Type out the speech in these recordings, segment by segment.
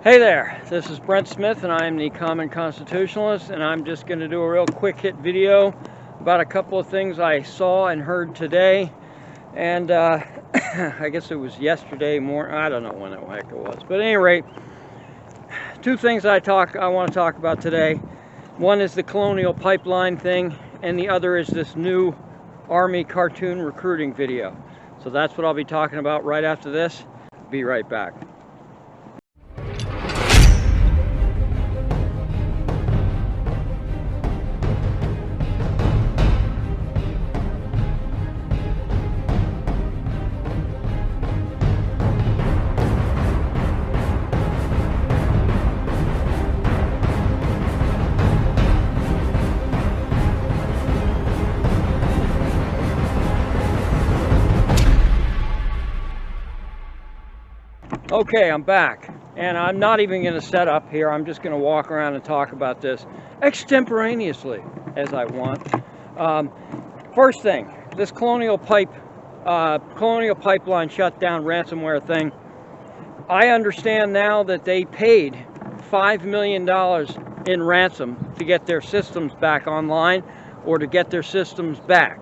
Hey there, this is Brent Smith and I am the Common Constitutionalist, and I'm just going to do a real quick hit video about a couple of things I saw and heard today. And I guess it was yesterday morning, I don't know when the heck it was, but at any rate, two things I want to talk about today. One is the Colonial Pipeline thing, and the other is this new Army cartoon recruiting video. So that's what I'll be talking about right after this. Be right back. Okay, I'm back, and I'm not even going to set up here. I'm just going to walk around and talk about this extemporaneously as I want. First thing, this Colonial Pipeline shutdown ransomware thing. I understand now that they paid $5 million in ransom to get their systems back online, or to get their systems back.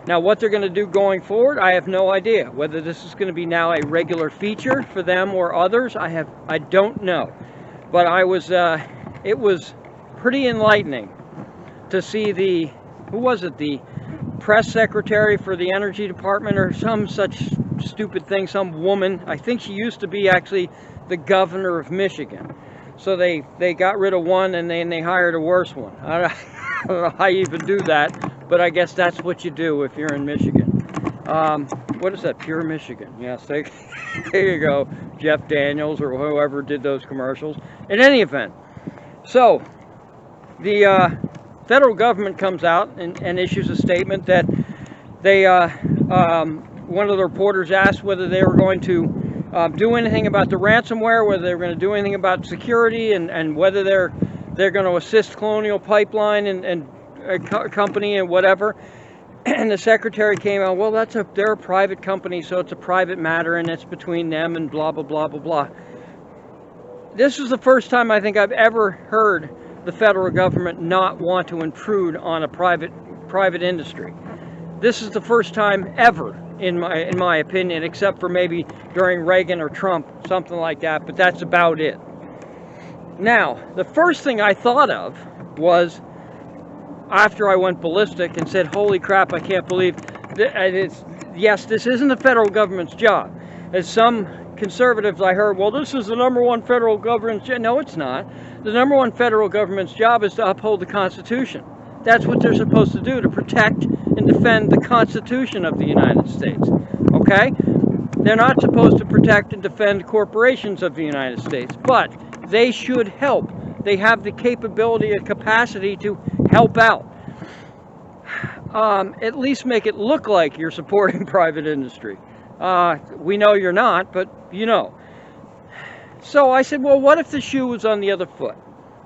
Now, what they're going to do going forward, I have no idea. Whether this is going to be now a regular feature for them or others, I don't know. But it was pretty enlightening to see the press secretary for the Energy Department, or some such stupid thing, some woman. I think she used to be actually the governor of Michigan. So they got rid of one and then they hired a worse one. I don't know how you even do that. But I guess that's what you do if you're in Michigan. What is that? Pure Michigan. Yes, there you go. Jeff Daniels or whoever did those commercials. In any event, so the federal government comes out and issues a statement that they, one of the reporters asked whether they were going to do anything about the ransomware, whether they were going to do anything about security, and whether they're going to assist Colonial Pipeline and a company and whatever. And the secretary came out, well, they're a private company, so it's a private matter and it's between them and blah blah blah blah blah. This is the first time I think I've ever heard the federal government not want to intrude on a private industry. This is the first time ever, in my opinion, except for maybe during Reagan or Trump, something like that, but that's about it. Now, the first thing I thought of was, after I went ballistic and said, holy crap, I can't believe yes, this isn't the federal government's job. As some conservatives I heard, well, this is the #1 federal government's job. No, it's not. The #1 federal government's job is to uphold the Constitution. That's what they're supposed to do, to protect and defend the Constitution of the United States. Okay? They're not supposed to protect and defend corporations of the United States, but they should help. They have the capability and capacity to help out. At least make it look like you're supporting private industry. We know you're not, but you know. So I said, well, what if the shoe was on the other foot?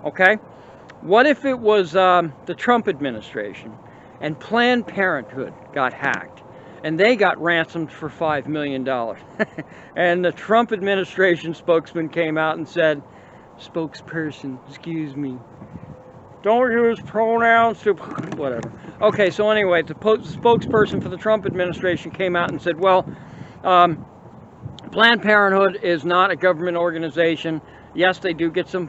Okay? What if it was the Trump administration and Planned Parenthood got hacked and they got ransomed for $5 million? And the Trump administration spokesman came out and said, spokesperson, excuse me, don't use pronouns to whatever. Okay, so anyway, the spokesperson for the Trump administration came out and said, well, Planned Parenthood is not a government organization. Yes, they do get some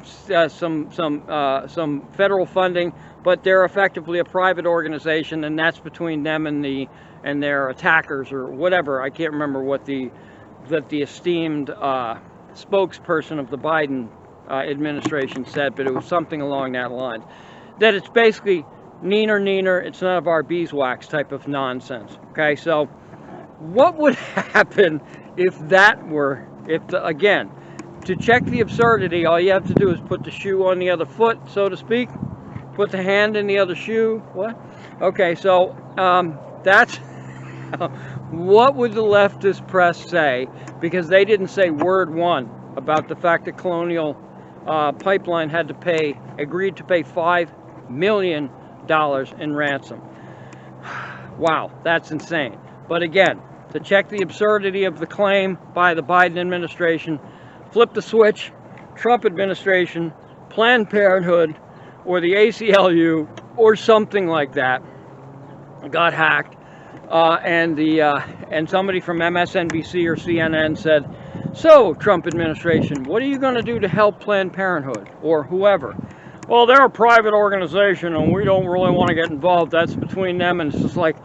federal funding, but they're effectively a private organization, and that's between them and their attackers, or whatever. I can't remember what the esteemed spokesperson of the Biden administration said, but it was something along that line. That it's basically neener, it's none of our beeswax type of nonsense. Okay, so what would happen if again, to check the absurdity, all you have to do is put the shoe on the other foot, so to speak, put the hand in the other shoe. What? Okay, so that's what would the leftist press say? Because they didn't say word one about the fact that Colonial Pipeline agreed to pay $5 million in ransom. Wow, that's insane. But again, to check the absurdity of the claim by the Biden administration, flip the switch, Trump administration, Planned Parenthood, or the ACLU, or something like that got hacked, and somebody from MSNBC or CNN said, "So, Trump administration, what are you going to do to help Planned Parenthood or whoever?" "Well, they're a private organization, and we don't really want to get involved. That's between them." And it's just like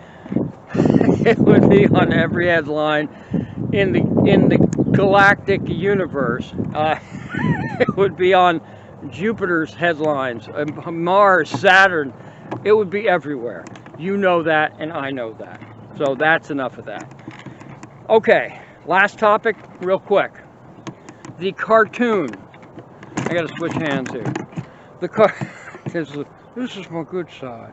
it would be on every headline in the galactic universe. It would be on Jupiter's headlines, Mars, Saturn. It would be everywhere. You know that, and I know that. So that's enough of that. Okay, last topic, real quick. The cartoon. I gotta switch hands here. This is my good side.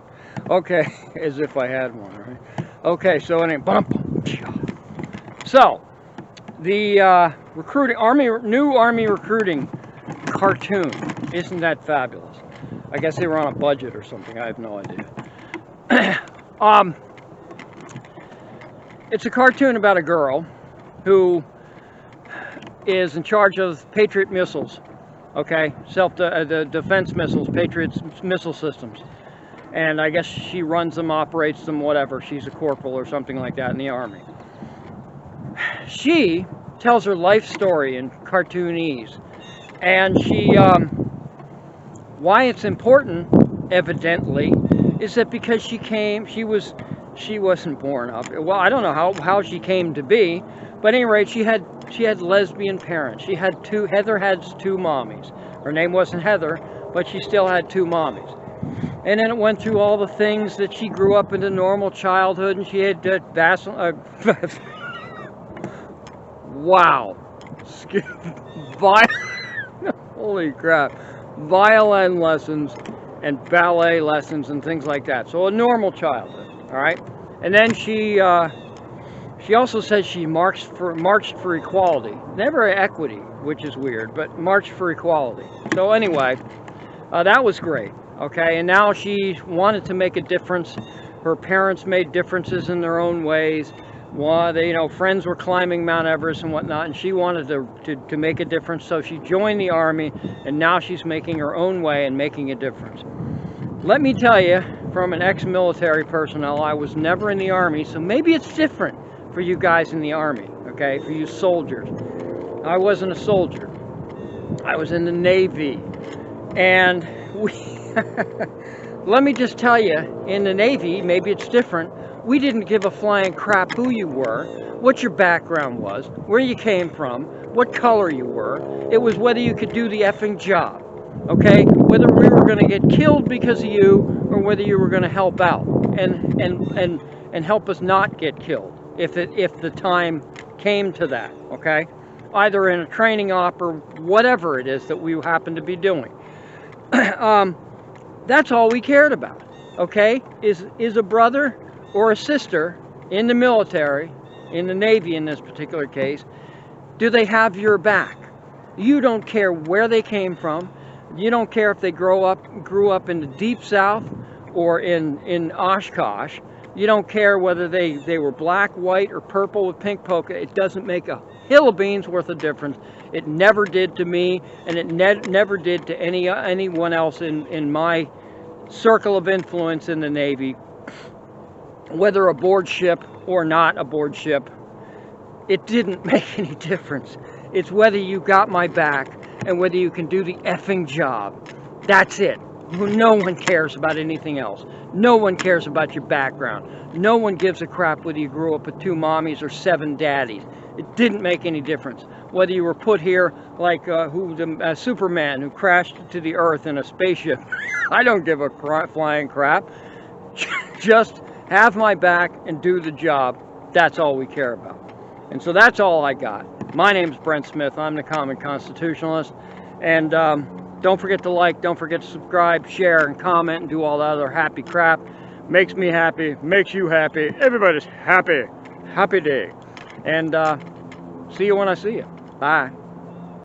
Okay, as if I had one, right? Okay, so anyway, so the new army recruiting cartoon. Isn't that fabulous? I guess they were on a budget or something. I have no idea. It's a cartoon about a girl who is in charge of Patriot missiles. Okay, the defense missiles, Patriot missile systems. And I guess she runs them, operates them, whatever. She's a corporal or something like that in the Army. She tells her life story in cartoonese. And why it's important, evidently, is that because she wasn't born up. Well, I don't know how she came to be, but at any rate, she had lesbian parents. Heather has two mommies. Her name wasn't Heather, but she still had two mommies. And then it went through all the things that she grew up in a normal childhood, and she had wow. Holy crap. Violin lessons and ballet lessons and things like that. So a normal childhood, all right? And then she also said she marched for equality. Never equity, which is weird, but marched for equality. So anyway, that was great, okay? And now she wanted to make a difference. Her parents made differences in their own ways. Friends were climbing Mount Everest and whatnot, and she wanted to make a difference, so she joined the Army, and now she's making her own way and making a difference. Let me tell you, from an ex-military personnel, I was never in the Army, so maybe it's different for you guys in the Army, okay, for you soldiers. I wasn't a soldier. I was in the Navy, and let me just tell you, in the Navy, maybe it's different. We didn't give a flying crap who you were, what your background was, where you came from, what color you were. It was whether you could do the effing job, okay? Whether we were going to get killed because of you, or whether you were going to help out and help us not get killed if the time came to that, okay? Either in a training op or whatever it is that we happen to be doing. That's all we cared about, okay? Is a brother or a sister in the military, in the Navy in this particular case, do they have your back? You don't care where they came from. You don't care if they grew up in the Deep South or in Oshkosh. You don't care whether they were black, white, or purple with pink polka. It doesn't make a hill of beans worth of difference. It never did to me, and it never did to anyone else in my circle of influence in the Navy. Whether aboard ship or not aboard ship, it didn't make any difference. It's whether you got my back and whether you can do the effing job. That's it. No one cares about anything else. No one cares about your background. No one gives a crap whether you grew up with two mommies or 7 daddies. It didn't make any difference. Whether you were put here like Superman, who crashed to the earth in a spaceship. I don't give a flying crap. Just have my back and do the job. That's all we care about. And so that's all I got. My name's Brent Smith. I'm the Common Constitutionalist. And don't forget to like, don't forget to subscribe, share, and comment, and do all that other happy crap. Makes me happy, makes you happy. Everybody's happy. Happy day. And see you when I see you. Bye.